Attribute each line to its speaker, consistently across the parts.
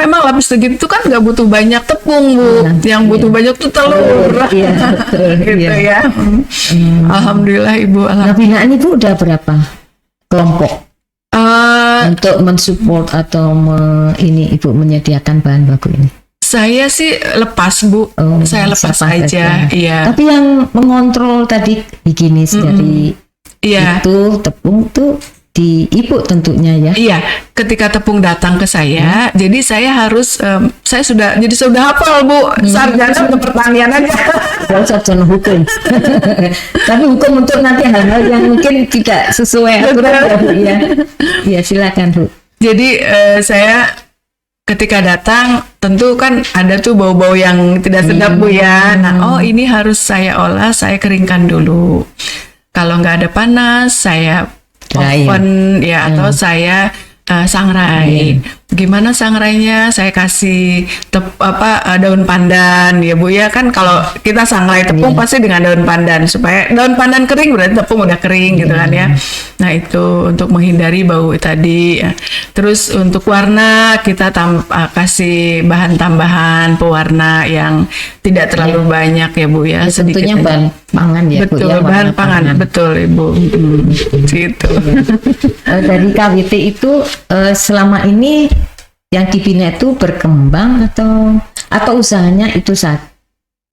Speaker 1: memang lapis legit itu kan nggak butuh banyak tepung, Bu. Yang butuh banyak tuh telur.
Speaker 2: Iya, betul.
Speaker 1: Gitu ya. Alhamdulillah Ibu.
Speaker 2: Nah, binaan Ibu udah berapa kelompok untuk mensupport atau ini Ibu menyediakan bahan baku ini?
Speaker 1: Saya sih lepas, Bu. Saya lepas aja. Iya.
Speaker 2: Tapi yang mengontrol tadi higienis dari itu tepung tuh di Ibu tentunya ya.
Speaker 1: Iya, ketika tepung datang ke saya, jadi saya harus saya sudah hafal, Bu. Sarjana untuk pertanian aja.
Speaker 2: Sarjana hukum. Tapi hukum untuk nanti hal-hal yang mungkin tidak sesuai aturan ya, Bu ya. Iya, silakan, Bu.
Speaker 1: Jadi saya ketika datang tentu kan ada tuh bau-bau yang tidak sedap, Bu ya. Nah, ini harus saya olah, saya keringkan dulu. Kalau nggak ada panas, saya oven ya, atau saya sangrai. Gimana sangrainya? Saya kasih daun pandan ya, Bu ya. Kan kalau kita sangrai tepung pasti dengan daun pandan, supaya daun pandan kering berarti tepung udah kering gitu kan ya. Nah, itu untuk menghindari bau tadi ya. Terus untuk warna kita kasih bahan tambahan pewarna yang tidak terlalu banyak ya, Bu ya.
Speaker 2: Tentunya bahan pangan ya,
Speaker 1: betul,
Speaker 2: Bu ya.
Speaker 1: Bahan pangan, betul Ibu. Gitu.
Speaker 2: Dari KWT itu selama ini yang dibina itu berkembang atau usahanya itu saat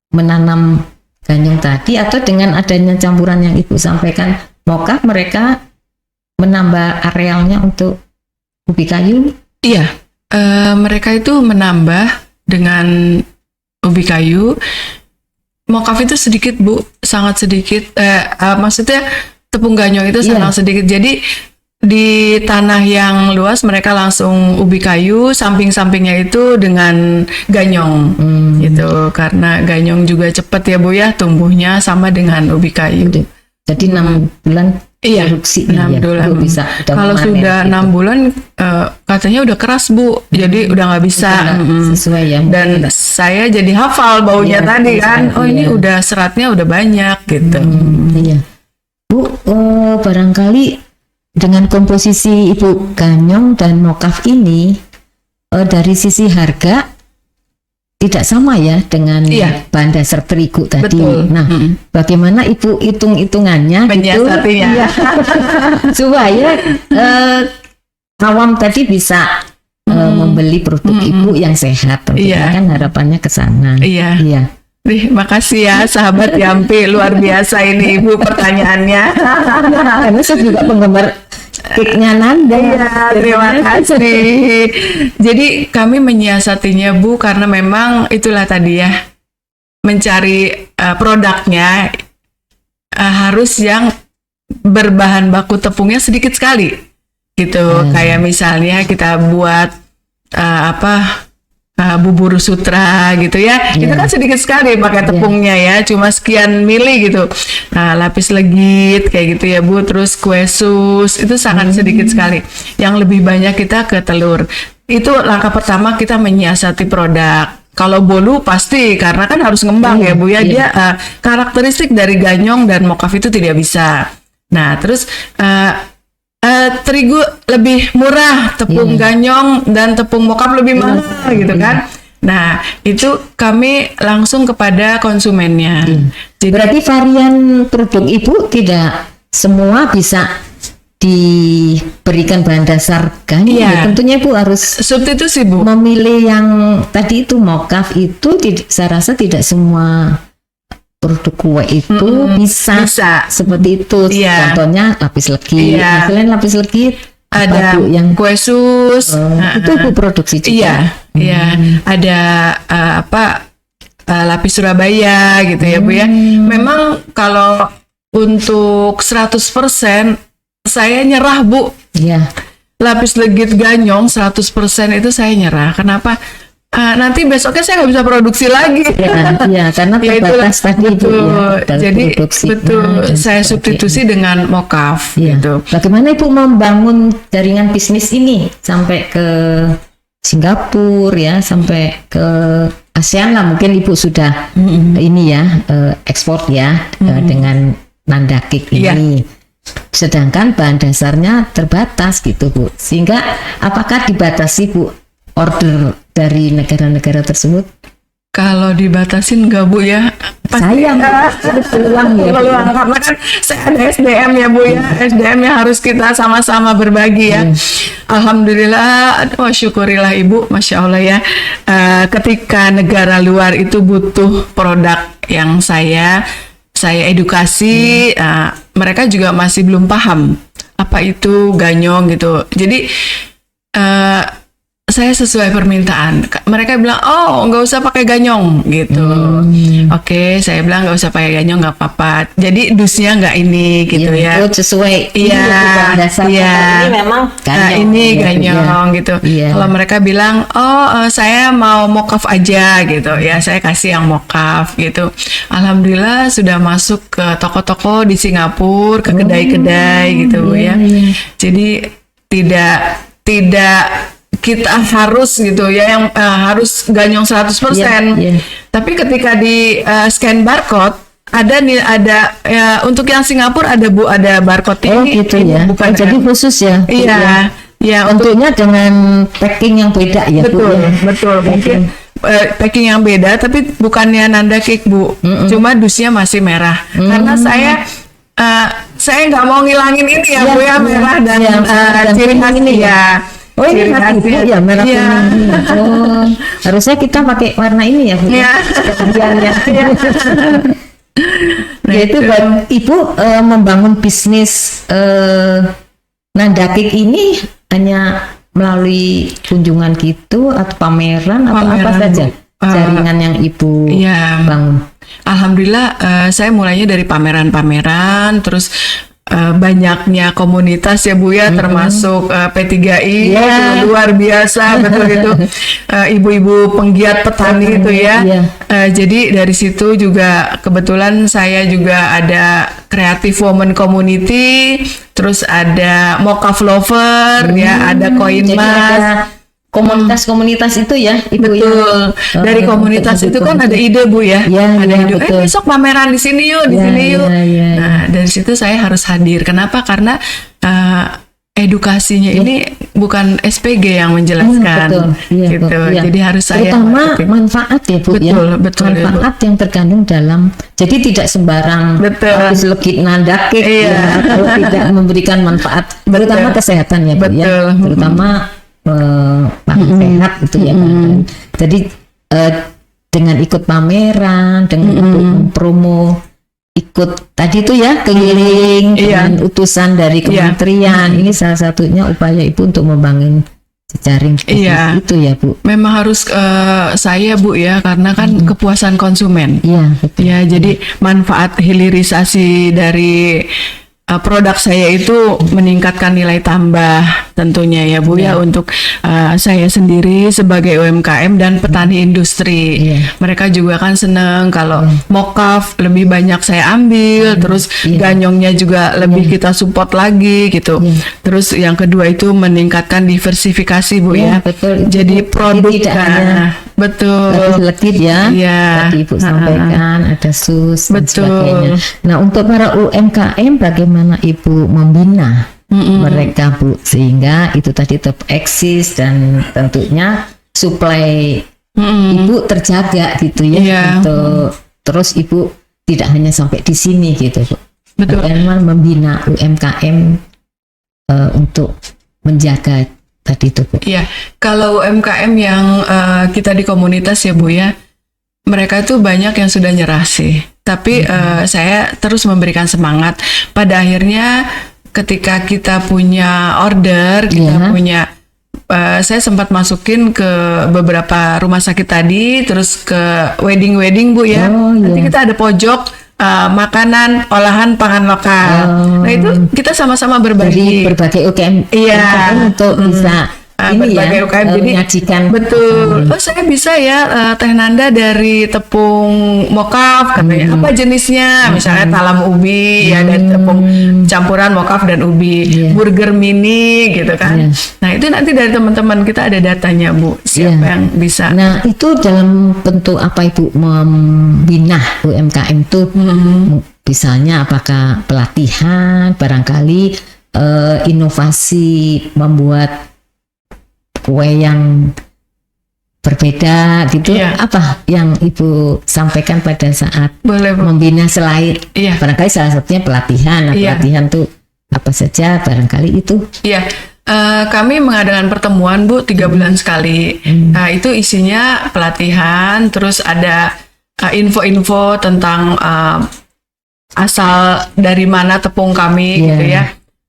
Speaker 2: menanam ganyong tadi, atau dengan adanya campuran yang Ibu sampaikan mokaf mereka menambah arealnya untuk ubi kayu? Iya,
Speaker 1: mereka itu menambah dengan ubi kayu. Mokaf itu sedikit, Bu, sangat sedikit. Maksudnya tepung ganyong itu sangat sedikit. Jadi di tanah yang luas mereka langsung ubi kayu, samping-sampingnya itu dengan ganyong gitu, karena ganyong juga cepat ya, Bu ya, tumbuhnya sama dengan ubi kayu.
Speaker 2: Jadi 6 bulan produksi
Speaker 1: 6 bulan.
Speaker 2: Bisa
Speaker 1: kalau sudah 6 bulan katanya udah keras, Bu, jadi udah nggak bisa.
Speaker 2: Sesuai ya.
Speaker 1: Dan saya jadi hafal baunya tadi kan. Ini udah seratnya udah banyak gitu.
Speaker 2: Iya. Bu, barangkali dengan komposisi Ibu ganyong dan mokaf ini dari sisi harga tidak sama ya dengan bahan dasar terigu tadi.
Speaker 1: Betul.
Speaker 2: Nah, bagaimana Ibu hitung-hitungannya
Speaker 1: menyiasatinya
Speaker 2: gitu, supaya awam tadi bisa membeli produk Ibu yang sehat. Tentunya kan harapannya ke sana.
Speaker 1: Iya. Makasih ya sahabat Yampi, luar biasa ini Ibu pertanyaannya.
Speaker 2: Karena saya juga penggemar cake-nya Nanda.
Speaker 1: Iya, terima kasih. Jadi kami menyiasatinya, Bu, karena memang itulah tadi ya, mencari produknya harus yang berbahan baku tepungnya sedikit sekali gitu. Kayak misalnya kita buat bubur sutra gitu ya, itu kan sedikit sekali pakai tepungnya ya, cuma sekian mili gitu. Nah, lapis legit kayak gitu ya, Bu, terus kue sus itu sangat sedikit sekali. Yang lebih banyak kita ke telur. Itu langkah pertama kita menyiasati produk. Kalau bolu pasti karena kan harus ngembang ya, Bu ya, dia karakteristik dari ganyong dan mokaf itu tidak bisa. Nah, terus terigu lebih murah, tepung ganyong dan tepung mokaf lebih mahal gitu kan. Nah, itu kami langsung kepada konsumennya.
Speaker 2: Jadi, berarti varian produk Ibu tidak semua bisa diberikan bahan dasar ganyong. Tentunya Ibu harus
Speaker 1: substitusi, Bu.
Speaker 2: Memilih yang tadi itu mokaf itu saya rasa tidak semua produk kue itu bisa seperti itu. Contohnya lapis legit. Selain lapis legit
Speaker 1: ada yang kue sus.
Speaker 2: Itu Bu produksi juga.
Speaker 1: Ada lapis Surabaya gitu ya, Bu ya. Memang kalau untuk 100% saya nyerah, Bu. Lapis legit ganyong 100% itu saya nyerah. Kenapa? Nanti besoknya saya nggak bisa produksi lagi.
Speaker 2: Karena terbatas tadi.
Speaker 1: Jadi saya substitusi dengan mokaf gitu.
Speaker 2: Bagaimana Ibu membangun jaringan bisnis ini sampai ke Singapura ya, sampai ke ASEAN lah, mungkin Ibu sudah ini ya ekspor ya dengan Nanda Cake ini. Sedangkan bahan dasarnya terbatas gitu, Bu. Sehingga apakah dibatasi, Bu, order dari negara-negara tersebut?
Speaker 1: Kalau dibatasin enggak Bu ya?
Speaker 2: Sayang, ada peluang ya.
Speaker 1: Peluang, karena kan saya ada SDM ya Bu ya, SDM yang harus kita sama-sama berbagi ya. Alhamdulillah, aduh, syukurilah Ibu, Masya Allah ya. Ketika negara luar itu butuh produk yang saya edukasi, mereka juga masih belum paham apa itu ganyong gitu. Jadi saya sesuai permintaan. Mereka bilang, oh nggak usah pakai ganyong gitu. Oke, saya bilang nggak usah pakai ganyong, nggak apa-apa. Jadi dusnya nggak ini gitu ya.
Speaker 2: Itu sesuai.
Speaker 1: Iya, iya.
Speaker 2: Ini memang ganyong.
Speaker 1: Ini
Speaker 2: Ya,
Speaker 1: ganyong gitu.
Speaker 2: Iya.
Speaker 1: Kalau mereka bilang, saya mau mokaf aja gitu ya, saya kasih yang mokaf gitu. Alhamdulillah sudah masuk ke toko-toko di Singapura, ke kedai-kedai gitu ya. Jadi tidak kita harus gitu ya yang harus ganyong 100%. Tapi ketika di scan barcode ada ya, untuk yang Singapura ada Bu, ada barcode ini
Speaker 2: gitu ya.
Speaker 1: bukan
Speaker 2: jadi khusus ya.
Speaker 1: Iya. Ya,
Speaker 2: tentunya dengan packing yang beda ya.
Speaker 1: Betul,
Speaker 2: Bu, ya.
Speaker 1: betul. Mungkin packing yang beda tapi bukannya nanda cake Bu. Cuma dusnya masih merah. Karena saya nggak mau ngilangin ini ya Bu ya, merah dan ciri khas ini ya.
Speaker 2: Oh ini khas Ibu ya, merah kuning. Oh, harusnya kita pakai warna ini ya Bu.
Speaker 1: Iya.
Speaker 2: Ya itu buat Ibu membangun bisnis Nanda Cake ini hanya melalui kunjungan gitu atau pameran atau apa saja jaringan yang Ibu bangun? Alhamdulillah
Speaker 1: saya mulainya dari pameran-pameran, terus banyaknya komunitas ya Bu ya, termasuk P3I luar biasa betul itu, ibu-ibu penggiat petani itu ya. Jadi dari situ juga kebetulan saya juga ada Creative Women Community, terus ada Mokaf Lover ya, ada Koin Mas.
Speaker 2: Komunitas-komunitas itu ya, Ibu.
Speaker 1: Betul. Dari komunitas itu kan ada ide Bu ya. Ada ide. Besok pameran di sini yuk, di sini yuk. Nah, dari situ saya harus hadir. Kenapa? Karena edukasinya ini bukan SPG yang menjelaskan. Gitu. Jadi harus saya
Speaker 2: terutama manfaat ya Bu.
Speaker 1: Betul.
Speaker 2: Manfaat yang terkandung dalam. Jadi tidak sembarang habis legit Nanda Cake ya, kalau tidak memberikan manfaat, terutama kesehatan ya Bu ya. Terutama sehat itu ya kan. Jadi dengan ikut pameran, dengan ikut promo, ikut tadi itu ya keliling dengan utusan dari kementerian, ini salah satunya upaya Ibu untuk membangun jejaring itu ya Bu.
Speaker 1: Memang harus saya Bu ya, karena kan kepuasan konsumen. Ya, jadi manfaat hilirisasi dari produk saya itu meningkatkan nilai tambah tentunya ya Bu ya, untuk saya sendiri sebagai UMKM dan petani industri. Mereka juga kan seneng kalau mokaf lebih banyak saya ambil, terus ganyongnya juga lebih kita support lagi gitu. Terus yang kedua itu meningkatkan diversifikasi Bu ya. Jadi produk betul.
Speaker 2: Legit ya. Tadi Ibu sampaikan ada SUS dan sebagainya. Nah, untuk para UMKM bagaimana Ibu membina mereka Bu sehingga itu tadi tetap eksis dan tentunya supply Ibu terjaga gitu ya. Terus Ibu tidak hanya sampai di sini gitu Bu. Bagaimana membina UMKM untuk menjaga tadi itu Bu.
Speaker 1: Iya, kalau UMKM yang kita di komunitas ya Bu ya, mereka tuh banyak yang sudah nyerah sih. Tapi saya terus memberikan semangat. Pada akhirnya ketika kita punya order, kita punya, saya sempat masukin ke beberapa rumah sakit tadi, terus ke wedding Bu ya. Nanti kita ada pojok makanan olahan pangan lokal. Nah itu kita sama-sama berbagi.
Speaker 2: Dari berbagai UMKM untuk bisa
Speaker 1: berbagai UKM jadi
Speaker 2: menyajikan.
Speaker 1: Betul. Oh saya bisa ya teh Nanda dari tepung mokaf katanya. Apa jenisnya? Misalnya talam ubi ya, dan tepung campuran mokaf dan ubi. Burger mini gitu kan. Nah itu nanti dari teman-teman kita ada datanya Bu. Siapa yang bisa?
Speaker 2: Nah itu dalam bentuk apa Ibu membina UMKM itu? Misalnya apakah pelatihan, barangkali inovasi membuat kue yang berbeda gitu.
Speaker 1: Iya.
Speaker 2: Apa yang Ibu sampaikan pada saat
Speaker 1: Boleh, Bu.
Speaker 2: membina selain
Speaker 1: Iya.
Speaker 2: barangkali salah satunya pelatihan. Nah,
Speaker 1: Iya.
Speaker 2: pelatihan tuh apa saja barangkali itu.
Speaker 1: Iya, kami mengadakan pertemuan Bu 3 bulan sekali. Itu isinya pelatihan, terus ada info-info tentang asal dari mana tepung kami
Speaker 2: Iya.
Speaker 1: gitu ya.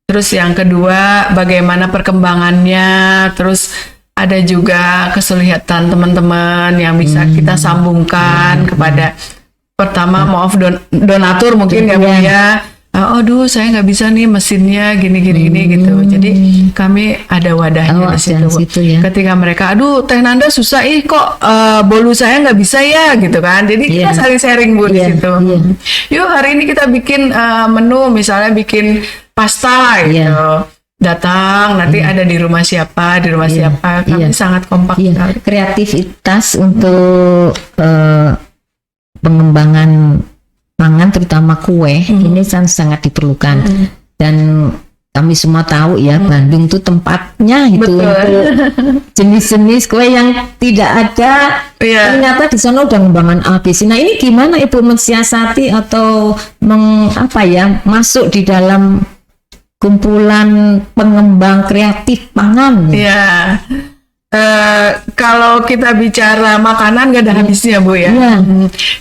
Speaker 1: Terus yang kedua bagaimana perkembangannya, terus ada juga kesulitan teman-teman yang bisa kita sambungkan kepada pertama maaf donatur mungkin ya Bu ya. Aduh saya nggak bisa nih mesinnya gini gitu. Jadi kami ada wadahnya di situ, Bu.
Speaker 2: situ ya.
Speaker 1: Ketika mereka, aduh Teh Nanda susah kok bolu saya nggak bisa ya gitu kan. Jadi kita
Speaker 2: Iya.
Speaker 1: saling sharing Bu di
Speaker 2: Iya,
Speaker 1: situ.
Speaker 2: iya.
Speaker 1: Yuk hari ini kita bikin menu, misalnya bikin pasta gitu.
Speaker 2: Iya.
Speaker 1: Datang nanti ada di rumah siapa, Kami
Speaker 2: Iya.
Speaker 1: sangat kompak
Speaker 2: Iya,
Speaker 1: sekali.
Speaker 2: kreativitas untuk pengembangan pangan terutama kue ini sangat diperlukan. Dan kami semua tahu ya Bandung tuh tempatnya itu
Speaker 1: Betul.
Speaker 2: untuk jenis-jenis kue yang tidak ada.
Speaker 1: Iya.
Speaker 2: Ternyata di sana udah ngembangan ABC. Nah ini gimana Ibu mensiasati atau masuk di dalam kumpulan pengembang kreatif pangan?
Speaker 1: Iya. Kalau kita bicara makanan gak ada habisnya Bu ya.
Speaker 2: Iya.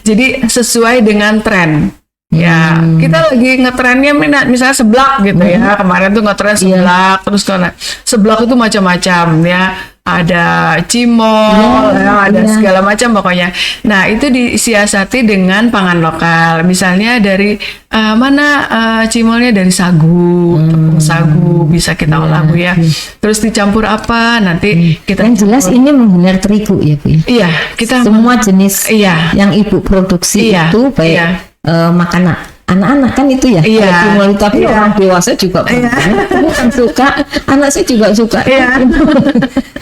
Speaker 1: Jadi sesuai dengan tren. Ya, kita lagi ngetrennya misalnya seblak gitu ya. Kemarin tuh ngetren seblak, terus karena seblak itu macam-macam ya. Ada cimol, ada segala macam pokoknya. Nah, itu disiasati dengan pangan lokal. Misalnya dari cimolnya dari sagu, tepung sagu bisa kita olah Bu ya. Terus dicampur apa? Nanti kita
Speaker 2: Yang jelas ini menghilir terigu ya Bu ya.
Speaker 1: Iya, kita
Speaker 2: Semua jenis
Speaker 1: Iya.
Speaker 2: yang Ibu produksi
Speaker 1: Iya,
Speaker 2: itu baik
Speaker 1: iya.
Speaker 2: makanan anak-anak kan itu ya.
Speaker 1: Iya.
Speaker 2: Kalau cimol, tapi
Speaker 1: Iya.
Speaker 2: orang dewasa juga bukan suka, anak saya juga suka.
Speaker 1: Iya.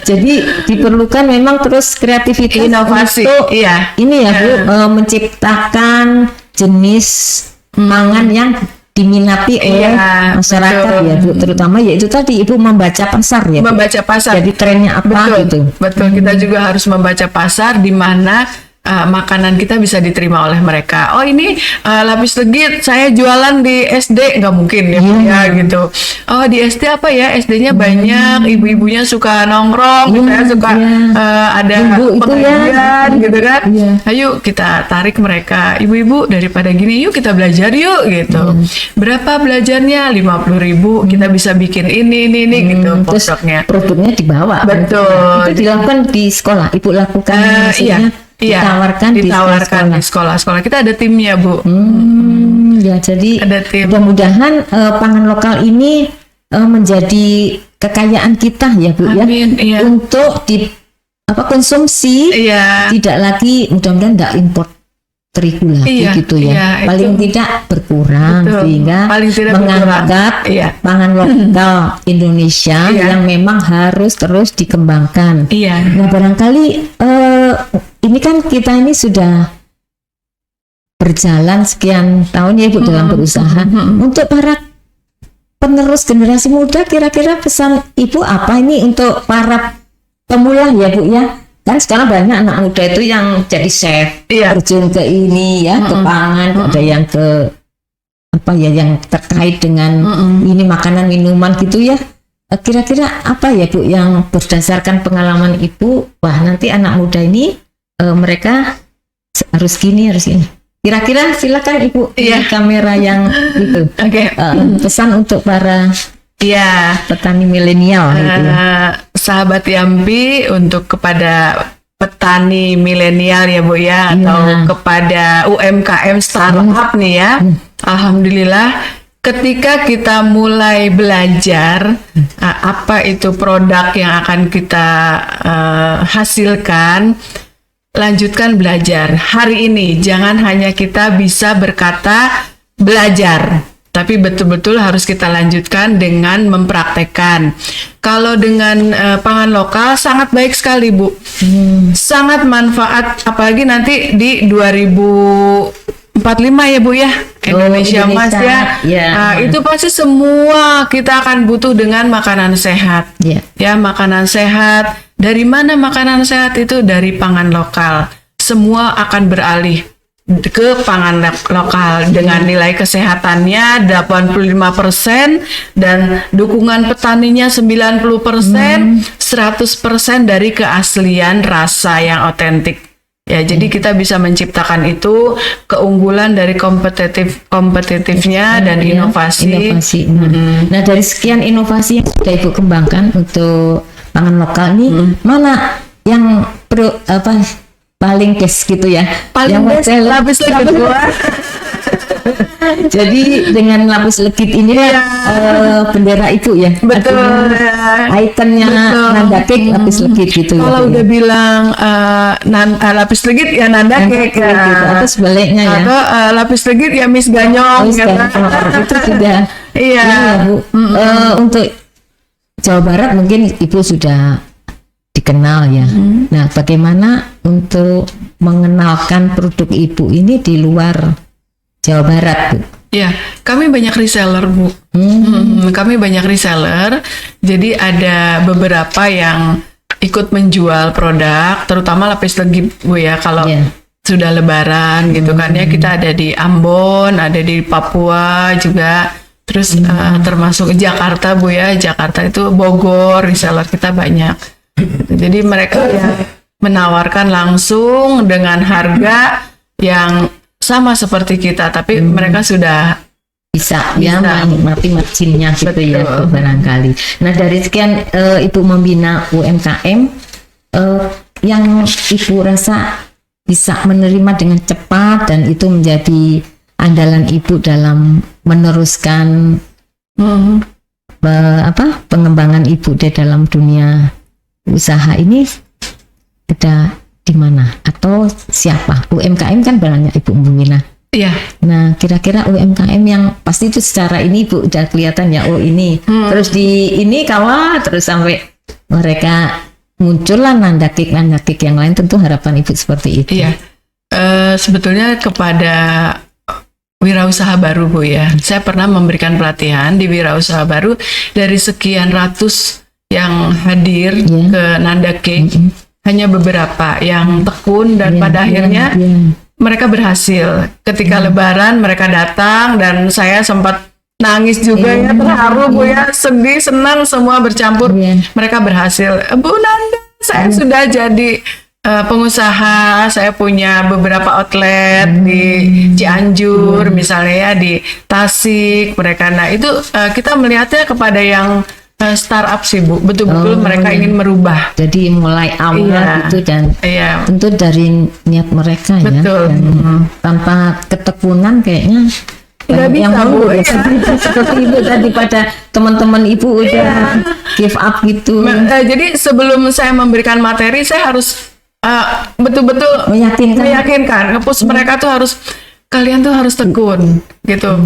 Speaker 2: Jadi diperlukan memang terus kreativitas
Speaker 1: Inovasi,
Speaker 2: untuk
Speaker 1: iya.
Speaker 2: ini ya Bu, menciptakan jenis pangan yang diminati oleh
Speaker 1: Iya,
Speaker 2: masyarakat
Speaker 1: betul.
Speaker 2: ya Bu, terutama yaitu tadi Ibu membaca pasar ya Bu.
Speaker 1: membaca pasar.
Speaker 2: Jadi trennya apa gitu.
Speaker 1: Betul, kita juga harus membaca pasar di mana makanan kita bisa diterima oleh mereka. Oh ini lapis legit saya jualan di SD, nggak mungkin ya, ya gitu. Oh di SD apa ya, SD-nya banyak, ibu-ibunya suka nongkrong, saya suka ada
Speaker 2: Ibu itu
Speaker 1: pengajian gitu kan.
Speaker 2: Iya.
Speaker 1: Ayo kita tarik mereka, ibu-ibu daripada gini yuk kita belajar yuk gitu. Berapa belajarnya? 50.000, kita bisa bikin ini gitu
Speaker 2: Terus
Speaker 1: produknya.
Speaker 2: produknya dibawa.
Speaker 1: Betul.
Speaker 2: Itu dilakukan di sekolah. Ibu lakukan maksudnya ditawarkan di sekolah.
Speaker 1: di sekolah-sekolah. Kita ada timnya Bu.
Speaker 2: Ya jadi
Speaker 1: Ada tim.
Speaker 2: mudah-mudahan pangan lokal ini menjadi kekayaan kita ya Bu
Speaker 1: Amin,
Speaker 2: ya.
Speaker 1: iya.
Speaker 2: Untuk konsumsi
Speaker 1: Iya.
Speaker 2: tidak lagi mudah-mudahan tidak import terigu lagi
Speaker 1: Iya,
Speaker 2: gitu ya.
Speaker 1: iya,
Speaker 2: Paling
Speaker 1: itu.
Speaker 2: tidak berkurang
Speaker 1: Betul.
Speaker 2: sehingga
Speaker 1: Paling tidak
Speaker 2: mengangkat
Speaker 1: Iya.
Speaker 2: pangan lokal Indonesia
Speaker 1: Iya.
Speaker 2: yang memang harus terus dikembangkan.
Speaker 1: Iya.
Speaker 2: Nah barangkali ini kan kita ini sudah berjalan sekian tahun ya Ibu dalam berusaha. Untuk para penerus generasi muda kira-kira pesan Ibu apa ini untuk para pemula ya Bu ya? Kan sekarang banyak anak muda itu yang jadi chef,
Speaker 1: Iya.
Speaker 2: terjun ke ini ya, ke pangan, ada yang ke yang terkait dengan ini makanan minuman gitu ya. Kira-kira apa ya Bu yang berdasarkan pengalaman Ibu, wah nanti anak muda ini mereka harus gini harus ini. Kira-kira silakan Ibu
Speaker 1: Iya.
Speaker 2: di kamera yang itu
Speaker 1: Oke.
Speaker 2: pesan untuk para
Speaker 1: Iya.
Speaker 2: petani milenial gitu ya.
Speaker 1: Sahabat Yambi, untuk kepada petani milenial ya Bu ya, atau kepada UMKM startup nih ya. Alhamdulillah ketika kita mulai belajar apa itu produk yang akan kita hasilkan, lanjutkan belajar. Hari ini jangan hanya kita bisa berkata belajar, tapi betul-betul harus kita lanjutkan dengan mempraktekkan. Kalau dengan pangan lokal sangat baik sekali Bu, sangat manfaat, apalagi nanti di 2045 ya Bu ya, Indonesia Mas ya. Itu pasti semua kita akan butuh dengan makanan sehat.
Speaker 2: Iya.
Speaker 1: Ya, makanan sehat. Dari mana makanan sehat itu? Dari pangan lokal. Semua akan beralih ke pangan lokal dengan nilai kesehatannya 85% dan dukungan petaninya 90%, 100% dari keaslian rasa yang otentik. Ya, jadi kita bisa menciptakan itu keunggulan dari kompetitifnya dan inovasi.
Speaker 2: Nah, dari sekian inovasi yang sudah Ibu kembangkan untuk pangan lokal ini, mana yang paling best gitu ya?
Speaker 1: Paling best lapis legit gua.
Speaker 2: Jadi dengan lapis legit ini bendera Ibu ya.
Speaker 1: Betul.
Speaker 2: Ikonnya Nanda Cake lapis legit gitu.
Speaker 1: Kalau udah bilang lapis legit ya Nanda Cake
Speaker 2: gitu. Atau sebaliknya ya.
Speaker 1: Atau lapis legit ya Miss Ganyong.
Speaker 2: Itu sudah.
Speaker 1: Iya.
Speaker 2: Bu. Untuk Jawa Barat mungkin Ibu sudah dikenal ya. Nah, bagaimana untuk mengenalkan produk Ibu ini di luar Jawa Barat, Bu?
Speaker 1: Ya, kami banyak reseller, Bu. Kami banyak reseller. Jadi ada beberapa yang ikut menjual produk, terutama lapis legit, Bu ya. Kalau sudah Lebaran gitu kan ya, kita ada di Ambon, ada di Papua juga. Terus termasuk Jakarta, Bu ya. Jakarta itu Bogor, reseller kita banyak. Jadi mereka yang menawarkan langsung dengan harga yang sama seperti kita, tapi mereka sudah
Speaker 2: bisa menikmati marginnya gitu. Betul. Ya barangkali. Nah, dari sekian Ibu membina UMKM yang Ibu rasa bisa menerima dengan cepat dan itu menjadi andalan Ibu dalam meneruskan pengembangan Ibu di dalam dunia usaha ini, ada di mana atau siapa? UMKM kan banyak Ibu membina.
Speaker 1: Iya.
Speaker 2: Nah, kira-kira UMKM yang pasti itu secara ini Ibu udah kelihatan ya, oh ini. Terus di ini kawan terus sampai mereka muncullah Nanda Cake yang lain, tentu harapan Ibu seperti itu.
Speaker 1: Iya. Sebetulnya kepada wirausaha baru, Bu ya. Saya pernah memberikan pelatihan di wirausaha baru, dari sekian ratus yang hadir ke Nanda Cake, hanya beberapa yang tekun dan pada akhirnya mereka berhasil. Ketika Lebaran mereka datang dan saya sempat nangis juga ya, terharu Bu ya, sedih, senang semua bercampur. Mereka berhasil. Bu Nanda, saya sudah jadi pengusaha, saya punya beberapa outlet di Cianjur misalnya ya, di Tasik mereka. Nah itu kita melihatnya kepada yang startup sih Bu, betul-betul mereka ingin merubah.
Speaker 2: Jadi mulai awal gitu dan tentu dari niat mereka.
Speaker 1: Betul.
Speaker 2: Ya. Tanpa ketekunan kayaknya
Speaker 1: nggak bisa,
Speaker 2: yang
Speaker 1: Bu.
Speaker 2: Seperti Ibu tadi pada teman-teman Ibu udah give up gitu.
Speaker 1: Jadi sebelum saya memberikan materi, saya harus betul-betul meyakinkan, nge-push mereka tuh harus, kalian tuh harus tekun gitu.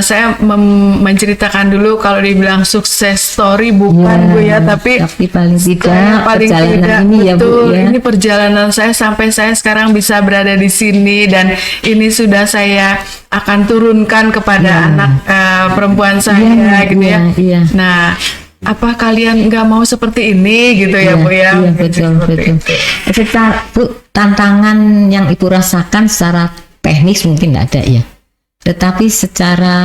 Speaker 1: Saya menceritakan dulu, kalau dibilang sukses story bukan Bu ya, tapi
Speaker 2: paling tidak perjalanan ini ya Bu ya.
Speaker 1: Ini perjalanan saya sampai saya sekarang bisa berada di sini, dan ini sudah saya akan turunkan kepada anak perempuan saya gitu ya. Nah, apa kalian nggak mau seperti ini gitu ya Bu ya?
Speaker 2: Iya, betul. Secara Bu, tantangan yang Ibu rasakan secara teknis mungkin nggak ada ya, tetapi secara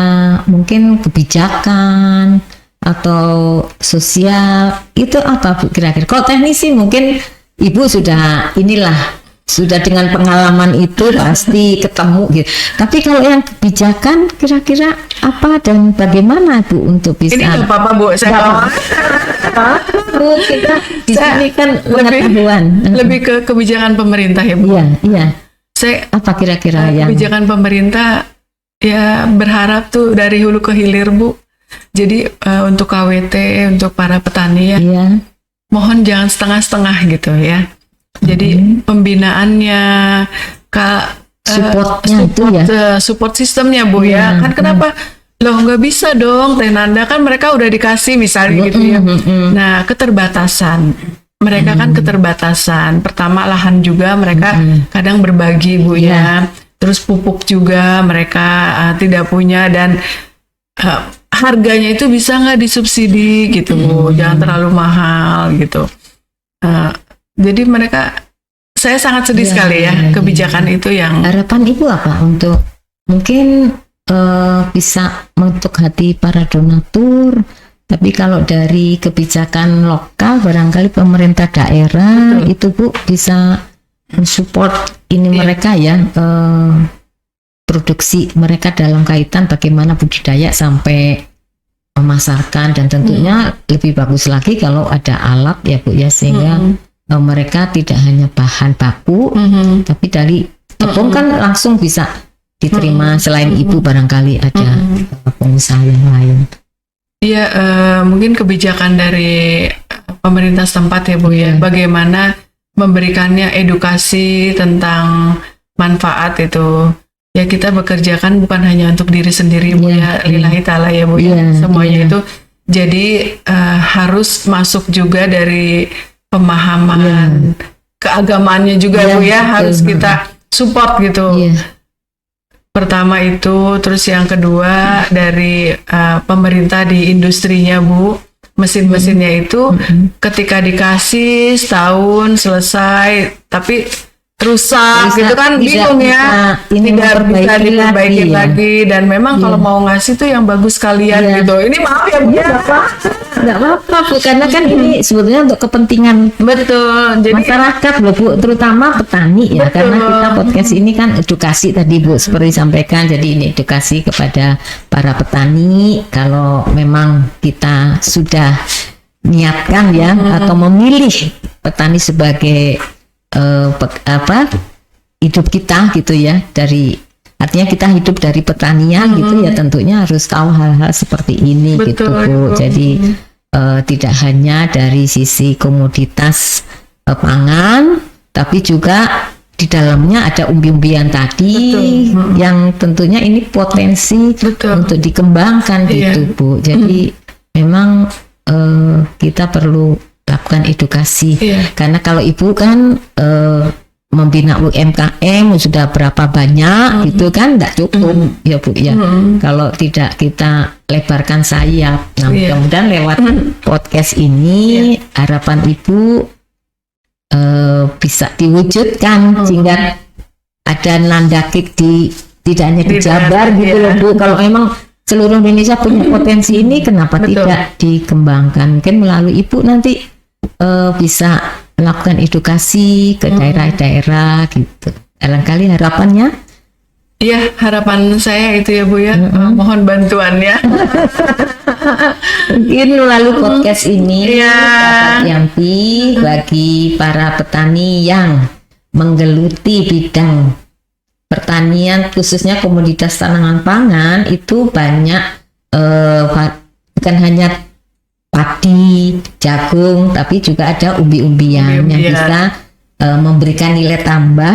Speaker 2: mungkin kebijakan atau sosial itu apa Bu kira-kira? Kalau teknis sih mungkin Ibu sudah dengan pengalaman itu pasti ketemu gitu. Tapi kalau yang kebijakan kira-kira apa dan bagaimana Bu untuk bisa?
Speaker 1: Ini apa Bu? Saya
Speaker 2: Bu, kita di sini kan pengetahuan.
Speaker 1: Lebih ke kebijakan pemerintah ya Bu.
Speaker 2: Iya.
Speaker 1: Saya
Speaker 2: apa kira-kira yang
Speaker 1: kebijakan pemerintah ya, berharap tuh dari hulu ke hilir Bu. Jadi untuk KWT, untuk para petani ya, mohon jangan setengah-setengah gitu ya. Jadi pembinaannya, support sistemnya Bu ya. Kan kenapa? Loh nggak bisa dong, Teh Nanda, kan mereka udah dikasih misalnya gitu ya. Nah, keterbatasan. Mereka kan keterbatasan. Pertama lahan juga mereka kadang berbagi Bu ya. Terus pupuk juga mereka tidak punya, dan harganya itu bisa nggak disubsidi gitu Bu. Jangan terlalu mahal gitu. Jadi saya sangat sedih
Speaker 2: Iya,
Speaker 1: sekali ya
Speaker 2: iya,
Speaker 1: kebijakan itu yang
Speaker 2: Harapan Ibu apa untuk mungkin bisa mengetuk hati para donatur, tapi kalau dari kebijakan lokal barangkali pemerintah daerah itu Bu bisa mensupport ini mereka ya, produksi mereka dalam kaitan bagaimana budidaya sampai memasarkan, dan tentunya lebih bagus lagi kalau ada alat ya Bu ya, sehingga mereka tidak hanya bahan baku tapi dari tepung kan langsung bisa diterima. Selain Ibu barangkali ada pengusaha yang lain.
Speaker 1: Iya, mungkin kebijakan dari pemerintah setempat ya Bu ya, bagaimana memberikannya edukasi tentang manfaat itu. Ya kita bekerjakan bukan hanya untuk diri sendiri Bu ya, lillahi ta'ala ya Bu ya, semuanya itu. Jadi harus masuk juga dari pemahaman keagamaannya juga Bu ya, harus kita support gitu. Pertama itu, terus yang kedua dari pemerintah di industrinya Bu, mesin-mesinnya itu ketika dikasih setahun selesai, tapi rusak gitu kan, bingung ya, tidak bisa diperbaiki lagi. Dan memang kalau mau ngasih tuh yang bagus kalian gitu. Ini maaf ya Bu,
Speaker 2: nggak apa-apa Bu, karena kan ini sebetulnya untuk kepentingan
Speaker 1: jadi
Speaker 2: masyarakat loh Bu, terutama petani ya. Karena kita podcast ini kan edukasi tadi Bu, seperti disampaikan, jadi ini edukasi kepada para petani. Kalau memang kita sudah niatkan ya, atau memilih petani sebagai hidup kita gitu ya, artinya kita hidup dari pertanian gitu ya, tentunya harus tahu hal-hal seperti ini gitu Bu. Jadi tidak hanya dari sisi komoditas pangan, tapi juga di dalamnya ada umbi-umbian tadi yang tentunya ini potensi untuk dikembangkan gitu Bu. Jadi memang kita perlu lakukan edukasi, karena kalau Ibu kan membina UMKM sudah berapa banyak gitu kan, nggak cukup ya Bu ya, kalau tidak kita lebarkan sayap. Nah mudah-mudahan lewat podcast ini harapan Ibu bisa diwujudkan, sehingga ada nandakik tidak hanya di Jabar gitu loh Bu. Kalau memang seluruh Indonesia punya potensi ini, kenapa tidak dikembangkan? Mungkin melalui Ibu nanti bisa melakukan edukasi ke daerah-daerah gitu. Alangkali harapannya.
Speaker 1: Iya, harapan saya itu ya Bu ya, mohon bantuannya.
Speaker 2: Mungkin melalui podcast ini dapat Yampi bagi para petani yang menggeluti bidang pertanian, khususnya komoditas tanaman pangan, itu banyak bukan hanya padi, jagung, tapi juga ada umbi-umbian yang bisa memberikan nilai tambah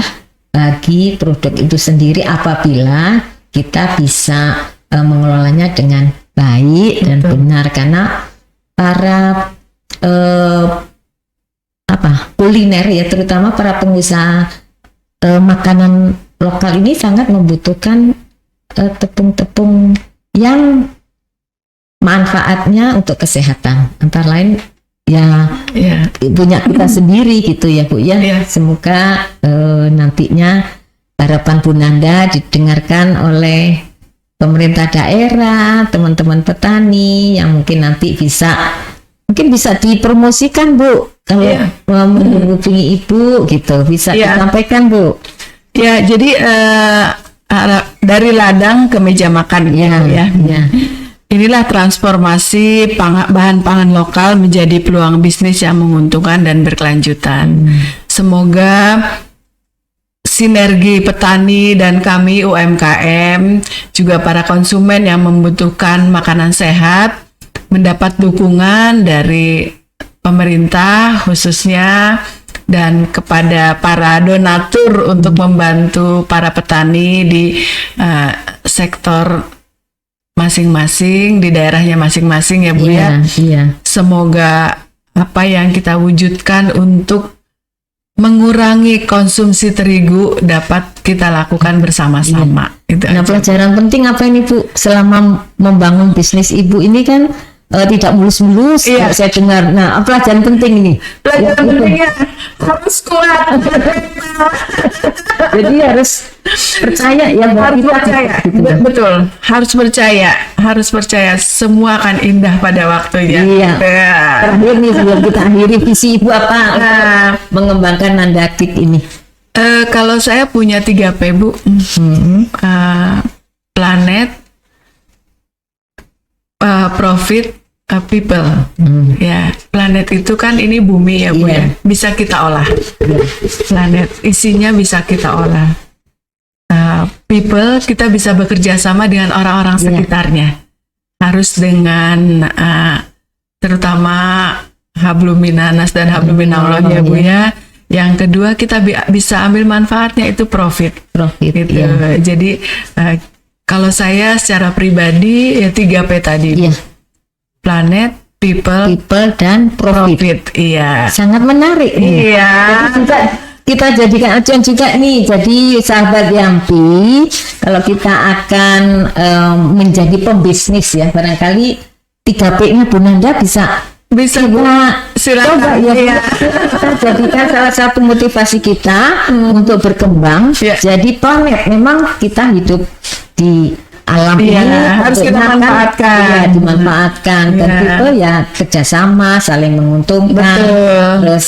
Speaker 2: bagi produk itu sendiri apabila kita bisa mengelolanya dengan baik dan benar. Karena para kuliner ya, terutama para pengusaha makanan lokal ini sangat membutuhkan tepung-tepung yang manfaatnya untuk kesehatan, antara lain punya kita sendiri gitu ya Bu ya. Semoga nantinya harapan Bu Nanda didengarkan oleh pemerintah daerah, teman-teman petani yang mungkin nanti bisa dipromosikan Bu, kalau menghubungi Ibu gitu, bisa disampaikan Bu.
Speaker 1: Ya, jadi dari ladang ke meja makan ya. Inilah transformasi bahan pangan lokal menjadi peluang bisnis yang menguntungkan dan berkelanjutan. Semoga sinergi petani dan kami UMKM, juga para konsumen yang membutuhkan makanan sehat, mendapat dukungan dari pemerintah khususnya, dan kepada para donatur untuk membantu para petani di sektor masing-masing, di daerahnya masing-masing ya Bu ya. Semoga apa yang kita wujudkan untuk mengurangi konsumsi terigu dapat kita lakukan bersama-sama. Itu
Speaker 2: Nah, pelajaran penting apa ini Bu selama membangun bisnis Ibu ini kan, tidak mulus-mulus.
Speaker 1: Iya.
Speaker 2: Saya dengar. Nah, pelajaran penting ini.
Speaker 1: Pelajaran
Speaker 2: Ya,
Speaker 1: pentingnya harus kuat.
Speaker 2: Jadi harus percaya ya bahwa
Speaker 1: Harus
Speaker 2: kita
Speaker 1: percaya,
Speaker 2: gitu.
Speaker 1: betul. Harus percaya. Semua akan indah pada waktunya.
Speaker 2: Iya.
Speaker 1: Ya.
Speaker 2: Terakhir nih sebelum kita akhiri, visi Ibu apa
Speaker 1: Nah,
Speaker 2: mengembangkan Nanda Kit ini?
Speaker 1: kalau saya punya 3P, Bu. Planet, profit, people. Ya, planet itu kan ini bumi ya, Bu,
Speaker 2: Iya.
Speaker 1: ya. Bisa kita olah. Planet isinya bisa kita olah. People, kita bisa bekerja sama dengan orang-orang
Speaker 2: Iya.
Speaker 1: sekitarnya. Harus dengan terutama hablum minanas dan hablum minallah ya, Bu, ya. Yang kedua, kita bisa ambil manfaatnya, itu profit.
Speaker 2: Profit.
Speaker 1: Gitu.
Speaker 2: Iya.
Speaker 1: Jadi kalau saya secara pribadi ya 3P tadi.
Speaker 2: Iya.
Speaker 1: Planet, people,
Speaker 2: People dan profit.
Speaker 1: profit. Iya.
Speaker 2: Sangat menarik. nih.
Speaker 1: Iya.
Speaker 2: Jadi juga kita jadikan acuan juga nih. Jadi sahabat Yampi, kalau kita akan menjadi pembisnis ya, barangkali 3P-nya Bu Nanda bisa
Speaker 1: Bisa, Bu. Silakan.
Speaker 2: coba ya,
Speaker 1: Iya.
Speaker 2: kita jadikan salah satu motivasi kita untuk berkembang.
Speaker 1: Iya.
Speaker 2: Jadi planet, memang kita hidup di alam
Speaker 1: Iya,
Speaker 2: ini
Speaker 1: harus kita
Speaker 2: tentunya kan,
Speaker 1: manfaatkan.
Speaker 2: iya, dimanfaatkan. Dan
Speaker 1: Iya.
Speaker 2: kita ya kerjasama, saling menguntungkan,
Speaker 1: Betul.
Speaker 2: terus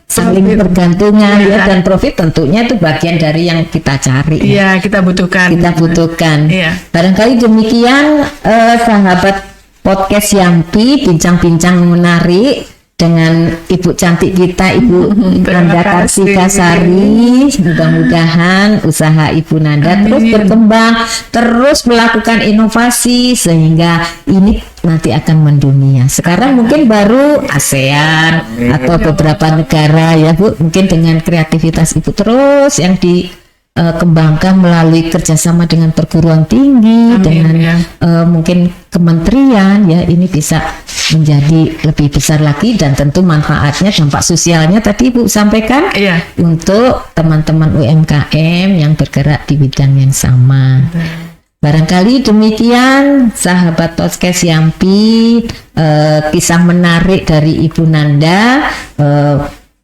Speaker 2: saling
Speaker 1: Profit.
Speaker 2: bergantungan
Speaker 1: Iya.
Speaker 2: ya, dan profit tentunya itu bagian dari yang kita cari. ya.
Speaker 1: Iya, kita butuhkan.
Speaker 2: Kita butuhkan.
Speaker 1: Iya.
Speaker 2: Barangkali demikian sahabat podcast Yampi, bincang-bincang menarik dengan Ibu cantik kita, Ibu
Speaker 1: Terima
Speaker 2: Nanda
Speaker 1: kasih.
Speaker 2: Kartika Sari. Mudah-mudahan usaha Ibu Nanda terus
Speaker 1: Amin.
Speaker 2: berkembang, terus melakukan inovasi sehingga ini nanti akan mendunia. Sekarang mungkin baru ASEAN atau beberapa negara ya, Bu. Mungkin dengan kreativitas Ibu terus yang dikembangkan melalui kerjasama dengan perguruan tinggi,
Speaker 1: Amin,
Speaker 2: dengan
Speaker 1: ya.
Speaker 2: mungkin kementerian ya, ini bisa menjadi lebih besar lagi, dan tentu manfaatnya, dampak sosialnya tadi Ibu sampaikan
Speaker 1: Iya.
Speaker 2: untuk teman-teman UMKM yang bergerak di bidang yang sama. Barangkali demikian sahabat podcast Yampi, kisah menarik dari Ibu Nanda.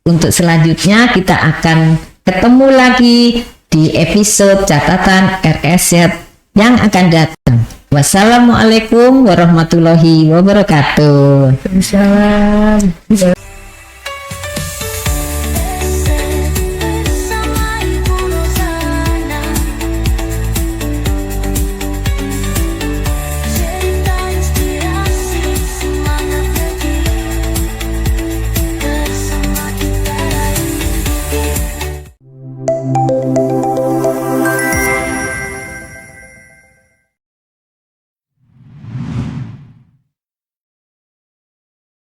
Speaker 2: Untuk selanjutnya kita akan ketemu lagi di episode catatan RSZ yang akan datang. Wassalamualaikum warahmatullahi wabarakatuh.
Speaker 1: Salam.